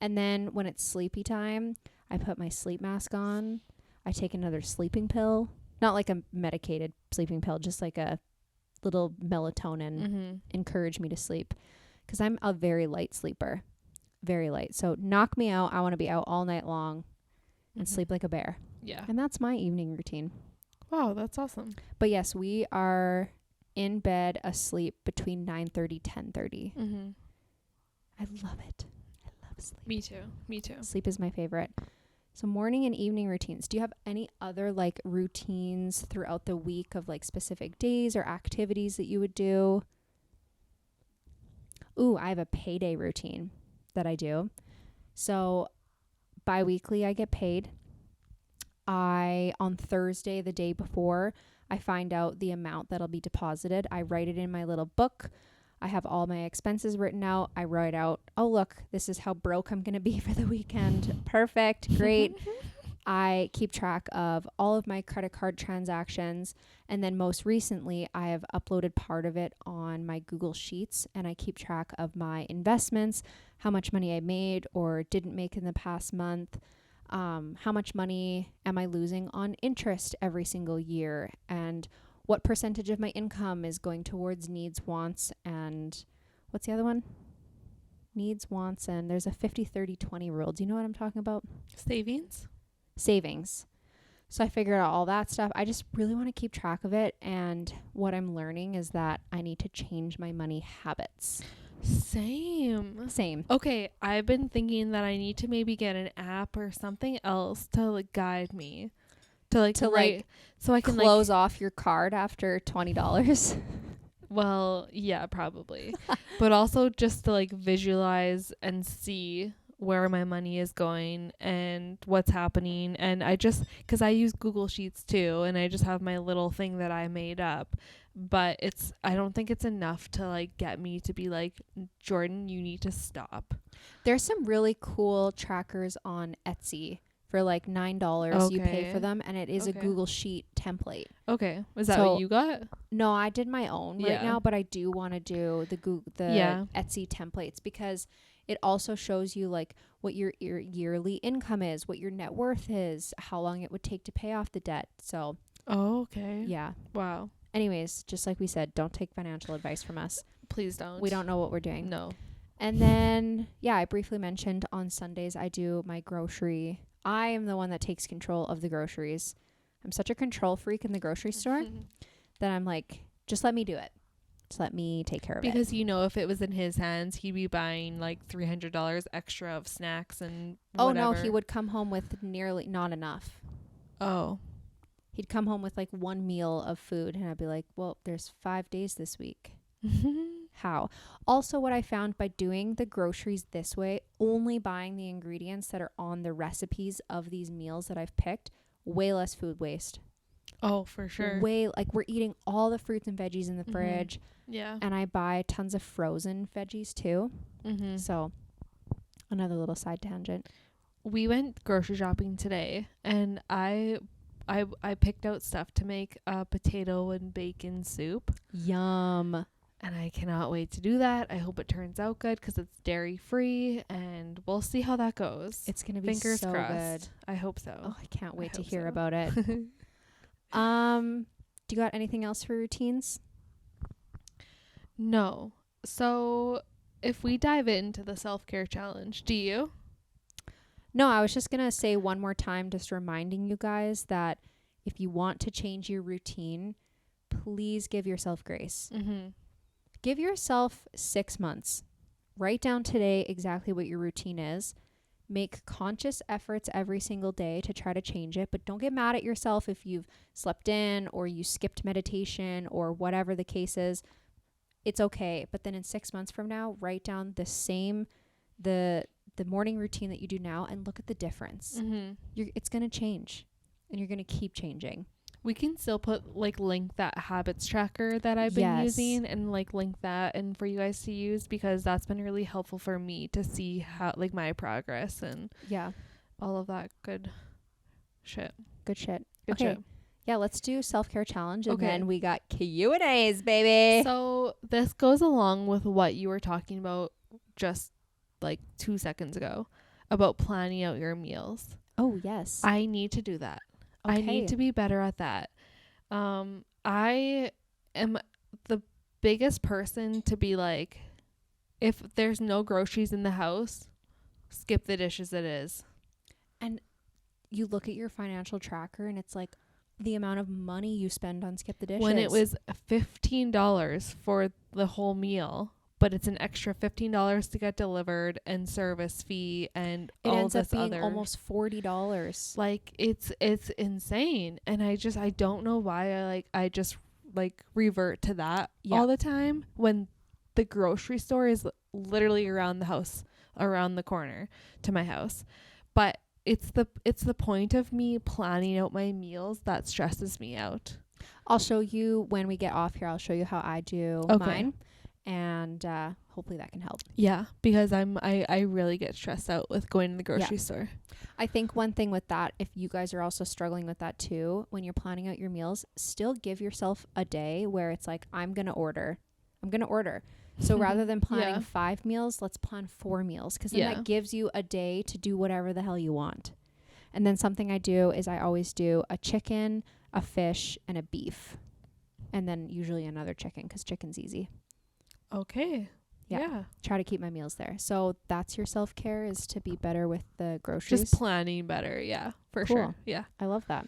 And then when it's sleepy time, I put my sleep mask on. I take another sleeping pill. Not like a medicated sleeping pill, just like a little melatonin, encourage me to sleep. Because I'm a very light sleeper. Very light. So knock me out. I want to be out all night long and sleep like a bear. Yeah. And that's my evening routine. Wow, that's awesome. But yes, we are in bed asleep between 9:30, 10:30. I love it. I love sleep. Me too. Sleep is my favorite. So morning and evening routines. Do you have any other like routines throughout the week of like specific days or activities that you would do? Ooh, I have a payday routine that I do. So bi-weekly I get paid. On Thursday, the day before, I find out the amount that'll be deposited. I write it in my little book. I have all my expenses written out. I write out, oh, look, this is how broke I'm going to be for the weekend. Perfect. Great. I keep track of all of my credit card transactions. And then most recently, I have uploaded part of it on my Google Sheets, and I keep track of my investments, how much money I made or didn't make in the past month. How much money am I losing on interest every single year, and what percentage of my income is going towards needs, wants, and what's the other one? Needs, wants, and there's a 50-30-20 rule. Do you know what I'm talking about? Savings? Savings. So I figured out all that stuff. I just really want to keep track of it. And what I'm learning is that I need to change my money habits. Same. Okay, I've been thinking that I need to maybe get an app or something else to like guide me to like so I can close off your card after $20. Well, yeah, probably. But also just to like visualize and see where my money is going and what's happening. And because I use Google Sheets too, and I just have my little thing that I made up. But I don't think it's enough to like get me to be like, Jordan, you need to stop. There's some really cool trackers on Etsy for like $9. You pay for them, and it is a Google Sheet template. Okay. Was that what you got? No, I did my own right now, but I do want to do the Etsy templates, because it also shows you like what your yearly income is, what your net worth is, how long it would take to pay off the debt. So, okay. Yeah. Wow. Anyways, just like we said, don't take financial advice from us. Please don't. We don't know what we're doing. No. And then, I briefly mentioned on Sundays I do my grocery. I am the one that takes control of the groceries. I'm such a control freak in the grocery store that I'm like, just let me do it. Just let me take care of it. Because if it was in his hands, he'd be buying like $300 extra of snacks and whatever. Oh, no, he would come home with nearly not enough. Oh. He'd come home with like one meal of food, and I'd be like, well, there's 5 days this week. How? Also, what I found by doing the groceries this way, only buying the ingredients that are on the recipes of these meals that I've picked, way less food waste. Oh, for sure. Like we're eating all the fruits and veggies in the fridge. Yeah. And I buy tons of frozen veggies too. So another little side tangent. We went grocery shopping today, and I picked out stuff to make a potato and bacon soup. Yum. And I cannot wait to do that. I hope it turns out good because it's dairy free, and we'll see how that goes. It's going to be Fingers so crossed. Good. I hope so. Oh, I can't wait to hear about it. Do you got anything else for routines? No. So if we dive into the self-care challenge, do you? No, I was just going to say one more time, just reminding you guys that if you want to change your routine, please give yourself grace. Give yourself 6 months. Write down today exactly what your routine is. Make conscious efforts every single day to try to change it, but don't get mad at yourself if you've slept in or you skipped meditation or whatever the case is. It's okay. But then in 6 months from now, write down the morning routine that you do now and look at the difference. It's going to change, and you're going to keep changing. We can still link that habits tracker that I've been using, and link that and for you guys to use, because that's been really helpful for me to see how my progress and all of that good shit. Okay. Yeah, let's do self-care challenge, and then we got Q&As, baby. So this goes along with what you were talking about just 2 seconds ago about planning out your meals. Oh, yes. I need to do that. Okay. I need to be better at that. I am the biggest person to be like, if there's no groceries in the house, skip the dishes it is. And you look at your financial tracker, and it's like the amount of money you spend on skip the dishes. When it was $15 for the whole meal, but it's an extra $15 to get delivered and service fee and it all ends this up being other almost $40. It's insane, and I don't know why I just revert to that all the time when the grocery store is literally around the corner to my house. But it's the point of me planning out my meals that stresses me out. I'll show you when we get off here. I'll show you how I do mine. And hopefully that can help. Yeah, because I really get stressed out with going to the grocery store. I think one thing with that, if you guys are also struggling with that too, when you're planning out your meals, still give yourself a day where it's like, I'm going to order. So rather than planning 5 meals, let's plan 4 meals, because then that gives you a day to do whatever the hell you want. And then something I do is I always do a chicken, a fish, and a beef. And then usually another chicken, because chicken's easy. Okay. Yeah. Try to keep my meals there. So that's your self-care, is to be better with the groceries. Just planning better. Yeah, for sure. Yeah. I love that.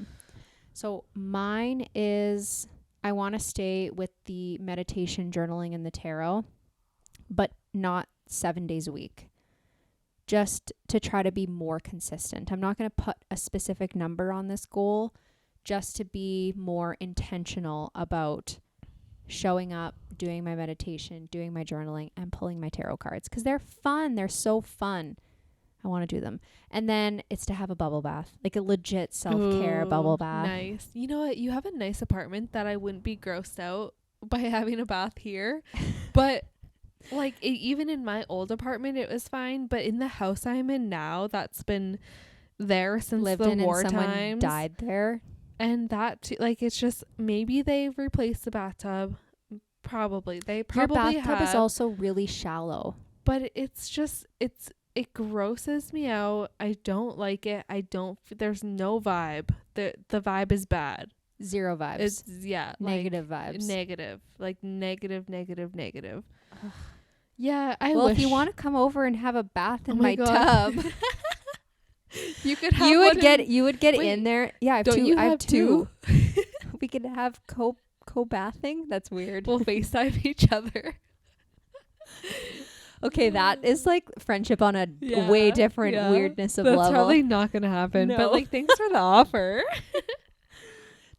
So mine is I want to stay with the meditation, journaling, and the tarot, but not 7 days a week. Just to try to be more consistent. I'm not going to put a specific number on this goal, just to be more intentional about showing up, doing my meditation, doing my journaling, and pulling my tarot cards because they're fun. They're so fun. I want to do them. And then it's to have a bubble bath, like a legit self-care bubble bath. Nice. You know what? You have a nice apartment that I wouldn't be grossed out by having a bath here. But like even in my old apartment, it was fine. But in the house I'm in now, that's been there since Lived the in war and someone times. died there. And that too, like it's just maybe they've replaced the bathtub. Probably they probably Your bathtub have. is also really shallow. But it's just it grosses me out. I don't like it. There's no vibe. The vibe is bad. Zero vibes. It's Negative vibes. Negative. Like negative. Ugh. Yeah, I Well, wish. if you want to come over and have a bath in Oh my my God. tub, you could have you one would get Wait, in there. Yeah, I have don't two. you I have have two. We could have co-bathing. That's weird. We'll FaceTime each other. Okay, that is like friendship on a way different weirdness of That's level. probably not gonna happen. No. But like thanks for the offer.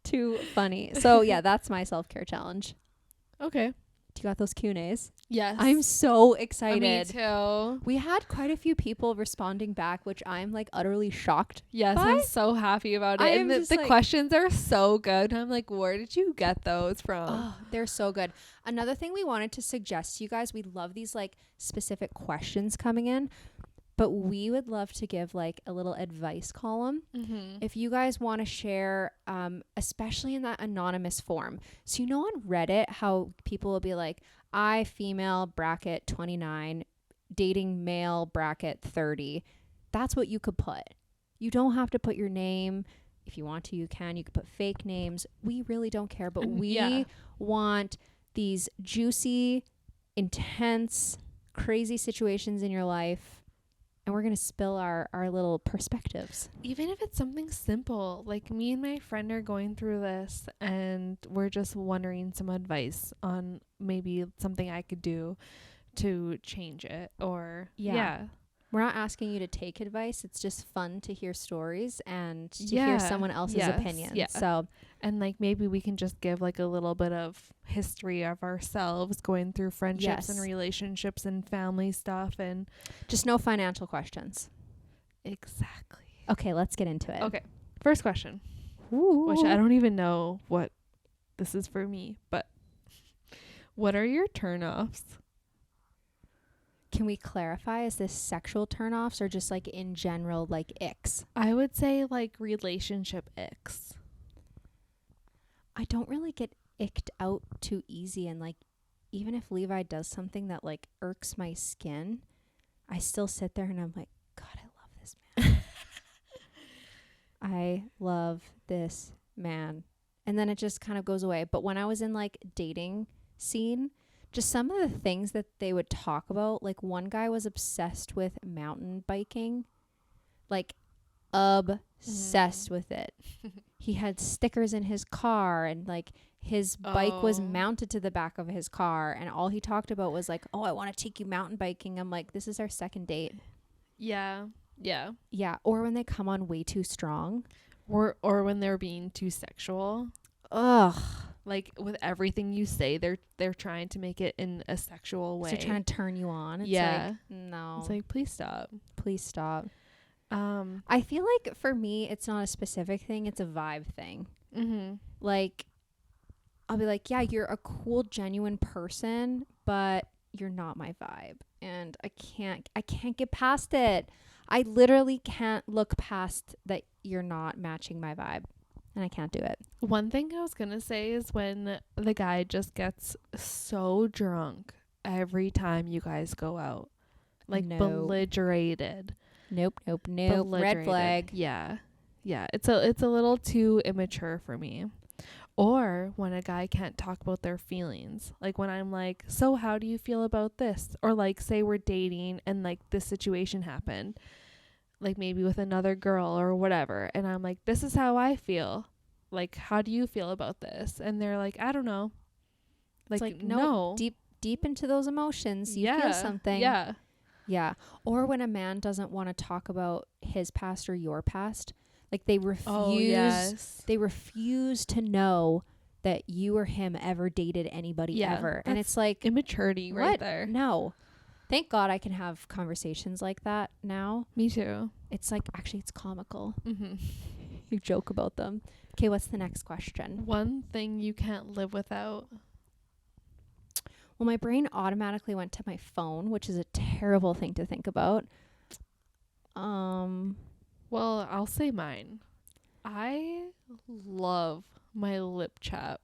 Too funny. So yeah, that's my self-care challenge. Okay. Do you got those Q&As? Yes. I'm so excited. Me too. We had quite a few people responding back, which I'm like utterly shocked. Yes, Bye. I'm so happy about it. I And am just the like- questions are so good. I'm like, where did you get those from? Oh, they're so good. Another thing we wanted to suggest to you guys, we love these like specific questions coming in, but we would love to give like a little advice column. Mm-hmm. If you guys want to share, especially in that anonymous form. So you know on Reddit how people will be like, I female bracket 29, dating male bracket 30. That's what you could put. You don't have to put your name. If you want to, you can. You could put fake names. We really don't care, but we want these juicy, intense, crazy situations in your life. And we're going to spill our little perspectives. Even if it's something simple, like me and my friend are going through this and we're just wondering some advice on maybe something I could do to change it or We're not asking you to take advice. It's just fun to hear stories and to hear someone else's opinion. Yeah. So, and like maybe we can just give like a little bit of history of ourselves going through friendships and relationships and family stuff and just no financial questions. exactly. Okay, let's get into it. Okay. First question. Ooh. Which I don't even know what this is for me, but what are your turnoffs? Can we clarify? Is this sexual turnoffs or just like in general, like icks? I would say like relationship icks. I don't really get icked out too easy. And like, even if Levi does something that like irks my skin, I still sit there and I'm like, God, I love this man. I love this man. And then it just kind of goes away. But when I was in like dating scene, just some of the things that they would talk about, like one guy was obsessed with mountain biking, like obsessed with it. He had stickers in his car and like his bike was mounted to the back of his car. And all he talked about was like, oh, I want to take you mountain biking. I'm like, this is our second date. Yeah. Yeah. Yeah. Or when they come on way too strong. Or when they're being too sexual. Ugh. Like with everything you say, they're trying to make it in a sexual way. So they're trying to turn you on. It's Yeah. like, no. It's like, please stop. Please stop. I feel like for me, it's not a specific thing. It's a vibe thing. Mm-hmm. Like, I'll be like, yeah, you're a cool, genuine person, but you're not my vibe. And I can't get past it. I literally can't look past that you're not matching my vibe. And I can't do it. One thing I was going to say is when the guy just gets so drunk every time you guys go out. Like belligerated. Nope. Red flag. Yeah. Yeah. It's a little too immature for me. Or when a guy can't talk about their feelings. Like when I'm like, so how do you feel about this? Or like say we're dating and like this situation happened. Like maybe with another girl or whatever. And I'm like, this is how I feel. like, how do you feel about this? And they're like, I don't know. It's Like, no, no. deep into those emotions, you Yeah. feel something. Yeah. Yeah. Or when a man doesn't want to talk about his past or your past, like they refuse. Oh, yes. They refuse to know that you or him ever dated anybody ever. And it's like immaturity right what? there. No. Thank God I can have conversations like that now. Me too. It's like, actually, it's comical. Mm-hmm. You joke about them. Okay, what's the next question? One thing you can't live without. Well, my brain automatically went to my phone, which is a terrible thing to think about. Well, I'll say mine. I love my lip chap.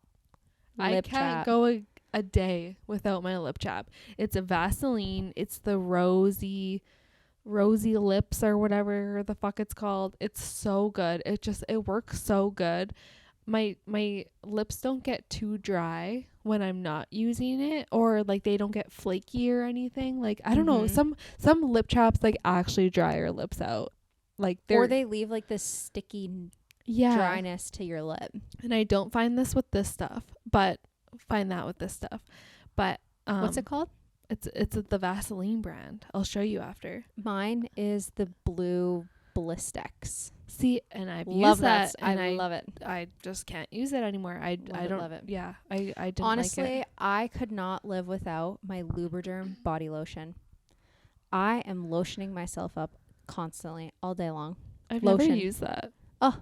I can't go a day without my lip chap. It's a Vaseline. It's the rosy lips or whatever the fuck it's called. It's so good. It works so good. My lips don't get too dry when I'm not using it, or like they don't get flaky or anything. Like, I don't know, some lip chaps like actually dry your lips out. Like, or they leave like this sticky dryness to your lip. And I don't find this with this stuff, but find that with this stuff. But what's it called? It's the Vaseline brand. I'll show you after. Mine is the blue Blistex. See, and I've love used that, and I love it. I just can't use it anymore. I don't love it. Yeah, I didn't honestly like it. I could not live without my Lubriderm body lotion. I am lotioning myself up constantly all day long. I've never used that. Oh,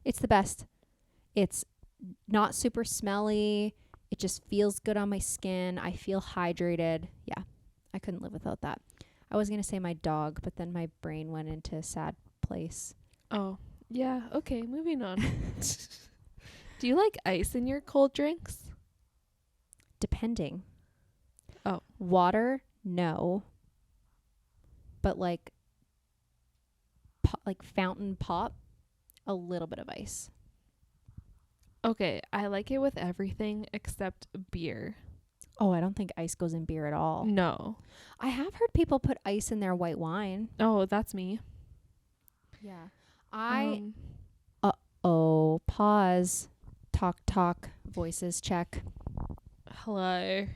it's the best. It's not super smelly. It just feels good on my skin. I feel hydrated. Yeah, I couldn't live without that. I was going to say my dog, but then my brain went into a sad place. Oh, yeah. Okay, moving on. Do you like ice in your cold drinks? Depending. Oh. Water, no. But like fountain pop, a little bit of ice. Okay, I like it with everything except beer. Oh, I don't think ice goes in beer at all. No. I have heard people put ice in their white wine. Oh, that's me. Yeah. Uh-oh. Pause. Talk. Voices check. Hello.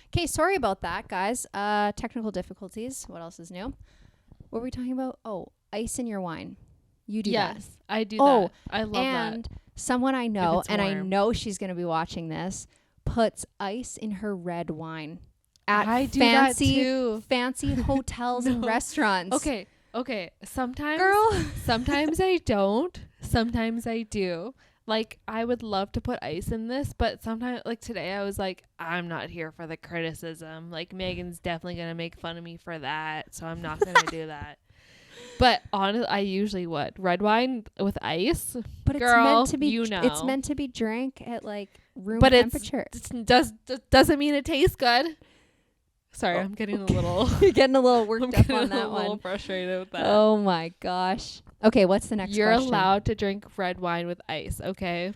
Okay, sorry about that, guys. Technical difficulties. What else is new? What were we talking about? Oh, ice in your wine. You do that. Yes, I do that. I love that. And someone I know, and I know she's going to be watching this, puts ice in her red wine at I do that too. fancy hotels and restaurants. Okay. Sometimes I don't. Sometimes I do. Like, I would love to put ice in this, but sometimes, like today, I was like, I'm not here for the criticism. Like, Megan's definitely going to make fun of me for that, so I'm not going to do that. But honestly, I usually would. Red wine with ice. But girl, it's meant to be, you know. It's meant to be drank at like room temperature. It doesn't mean it tastes good. Sorry, I'm getting a little... You're getting a little worked up on that one. I'm a little frustrated with that. Oh my gosh. Okay, what's the next question? You're allowed to drink red wine with ice, okay?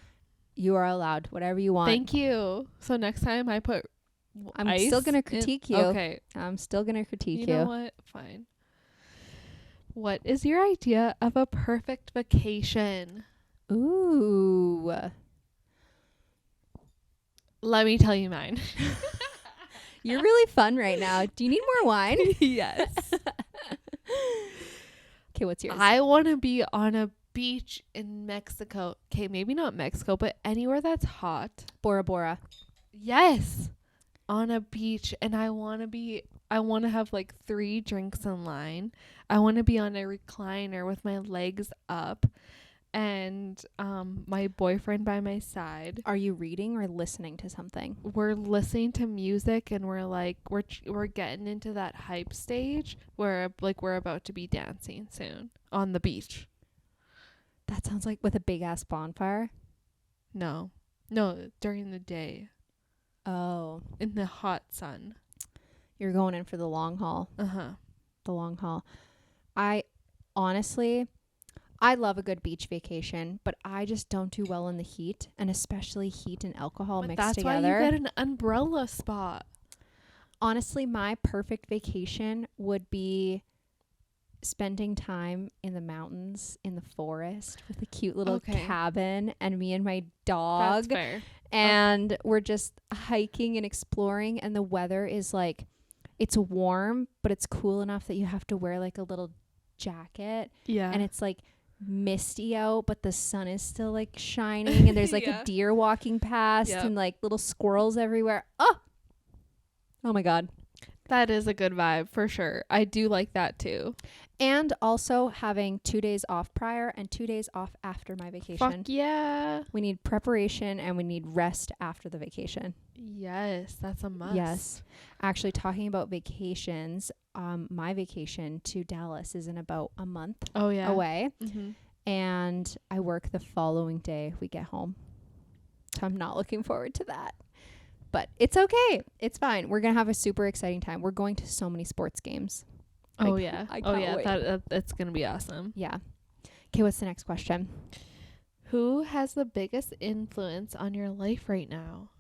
You are allowed. Whatever you want. Thank you. So next time I put I'm ice still going to critique you. Okay. I'm still going to critique you. You know what? Fine. What is your idea of a perfect vacation? Ooh. Let me tell you mine. You're really fun right now. Do you need more wine? Yes. Okay, what's yours? I want to be on a beach in Mexico. Okay, maybe not Mexico, but anywhere that's hot. Bora Bora. Yes. On a beach, and I want to have like 3 drinks in line. I want to be on a recliner with my legs up and my boyfriend by my side. Are you reading or listening to something? We're listening to music, and we're like we're getting into that hype stage where like we're about to be dancing soon on the beach. That sounds like with a big ass bonfire. No, during the day. Oh, In the hot sun. you're going in for the long haul. The long haul. I love a good beach vacation, but I just don't do well in the heat, and especially heat and alcohol But mixed that's together. why you get an umbrella spot. Honestly, my perfect vacation would be spending time in the mountains, in the forest with a cute little Okay. cabin, and me and my That's dog. fair. And we're just hiking and exploring, and the weather is like, it's warm, but it's cool enough that you have to wear like a little jacket. Yeah. And it's like misty out, but the sun is still like shining, and there's like Yeah. a deer walking past Yep. and like little squirrels everywhere. Oh my God. That is a good vibe for sure. I do like that too. And also having 2 days off prior and 2 days off after my vacation. Fuck yeah. We need preparation and we need rest after the vacation. Yes, that's a must. Yes. Actually, talking about vacations, my vacation to Dallas is in about a month Oh yeah. away. Mm-hmm. And I work the following day we get home. So I'm not looking forward to that. But it's okay. It's fine. We're going to have a super exciting time. We're going to so many sports games. Oh I yeah. can't Oh yeah. wait. That's gonna be awesome. Yeah. Okay, what's the next question? Who has the biggest influence on your life right now?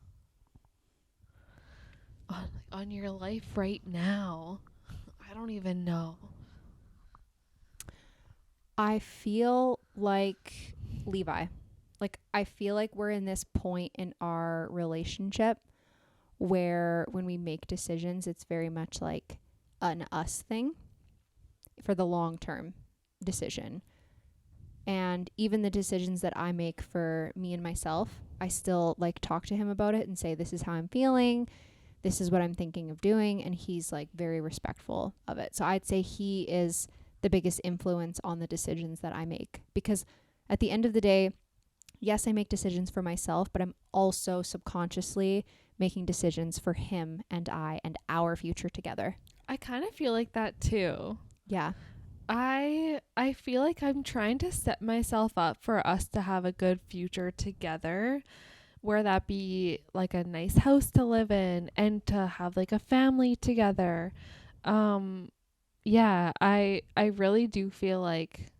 On your life right now? I don't even know. I feel like Levi. Like, I feel like we're in this point in our relationship where when we make decisions, it's very much like an us thing for the long term decision. And even the decisions that I make for me and myself, I still like talk to him about it and say, this is how I'm feeling. This is what I'm thinking of doing. And he's like very respectful of it. So I'd say he is the biggest influence on the decisions that I make, because at the end of the day, yes, I make decisions for myself, but I'm also subconsciously making decisions for him and I and our future together. I kind of feel like that too. Yeah. I feel like I'm trying to set myself up for us to have a good future together, where that be like a nice house to live in and to have like a family together. Yeah, I really do feel like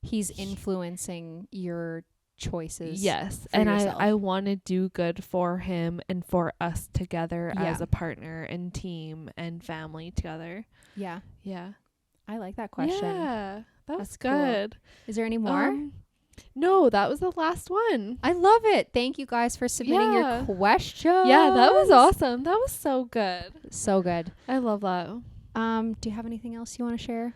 He's influencing your choices. yes, for and yourself. I want to do good for him and for us together Yeah. as a partner and team and family together. Yeah. Yeah. I like that question. Yeah. That was That's cool. good. Is there any more? No, that was the last one. I love it. Thank you guys for submitting Yeah. your questions. Yeah, that was awesome. That was so good. So good. I love that. Do you have anything else you want to share?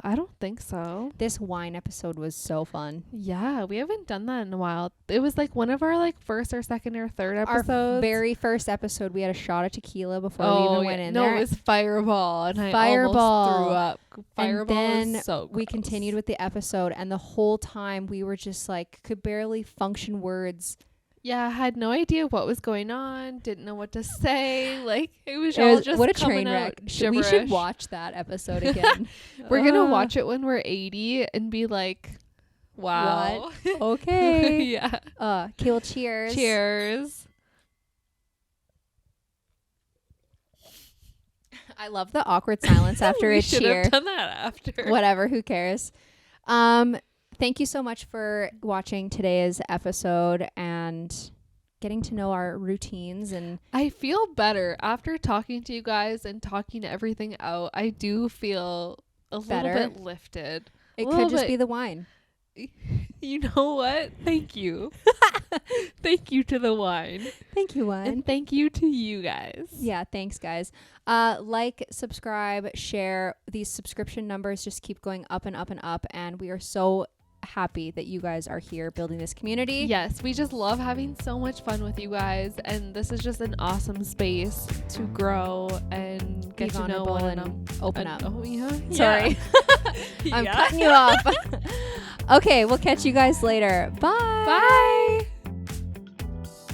I don't think so. This wine episode was so fun. Yeah, we haven't done that in a while. It was like one of our like first or second or third Our episodes. very first episode, we had a shot of tequila before we even went in no, there. it was Fireball, and I Fireball. almost threw up. And Fireball then is so we gross. continued with the episode, and the whole time we were just like, could barely function words. Yeah, I had no idea what was going on. Didn't know what to say. Like it was all just what a coming train out wreck. We gibberish. should watch that episode again. We're gonna watch it when we're 80 and be like, wow. Okay. Yeah. Okay, well, cheers. Cheers. I love the awkward silence after We a should cheer. have done that after. Whatever, who cares? Thank you so much for watching today's episode and getting to know our routines. And I feel better after talking to you guys and talking everything out. I do feel a Better. little bit lifted. it Little could just bit. be the wine. You know what? Thank you. Thank you to the wine. Thank you, wine. And thank you to you guys. Yeah, thanks, guys. Like, subscribe, share. These subscription numbers just keep going up and up and up, and we are so happy that you guys are here building this community. Yes, we just love having so much fun with you guys, and this is just an awesome space to grow and Be get to know one vulnerable another. and open up. Oh yeah. Sorry. Yeah. I'm cutting you off. Okay, we'll catch you guys later. Bye. Bye.